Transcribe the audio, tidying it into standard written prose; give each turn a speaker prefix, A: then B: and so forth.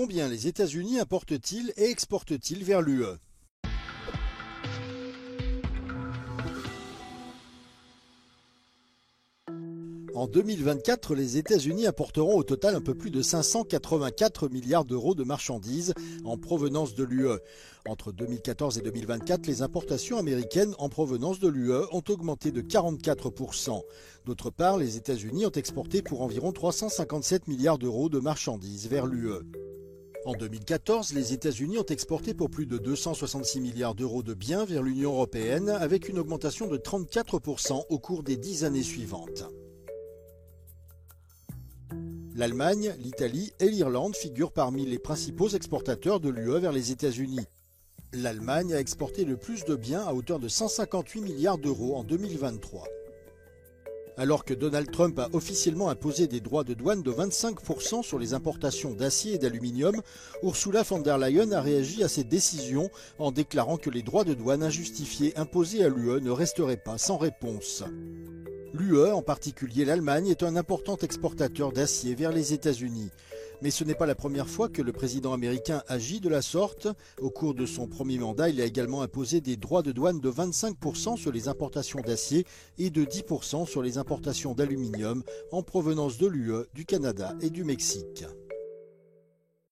A: Combien les États-Unis importent-ils et exportent-ils vers l'UE? En 2024, les États-Unis apporteront au total un peu plus de 584 milliards d'euros de marchandises en provenance de l'UE. Entre 2014 et 2024, les importations américaines en provenance de l'UE ont augmenté de 44%. D'autre part, les États-Unis ont exporté pour environ 357 milliards d'euros de marchandises vers l'UE. En 2014, les États-Unis ont exporté pour plus de 266 milliards d'euros de biens vers l'Union européenne, avec une augmentation de 34% au cours des 10 années suivantes. L'Allemagne, l'Italie et l'Irlande figurent parmi les principaux exportateurs de l'UE vers les États-Unis. L'Allemagne a exporté le plus de biens à hauteur de 158 milliards d'euros en 2023. Alors que Donald Trump a officiellement imposé des droits de douane de 25% sur les importations d'acier et d'aluminium, Ursula von der Leyen a réagi à cette décision en déclarant que les droits de douane injustifiés imposés à l'UE ne resteraient pas sans réponse. L'UE, en particulier l'Allemagne, est un important exportateur d'acier vers les États-Unis. Mais ce n'est pas la première fois que le président américain agit de la sorte. Au cours de son premier mandat, il a également imposé des droits de douane de 25% sur les importations d'acier et de 10% sur les importations d'aluminium en provenance de l'UE, du Canada et du Mexique.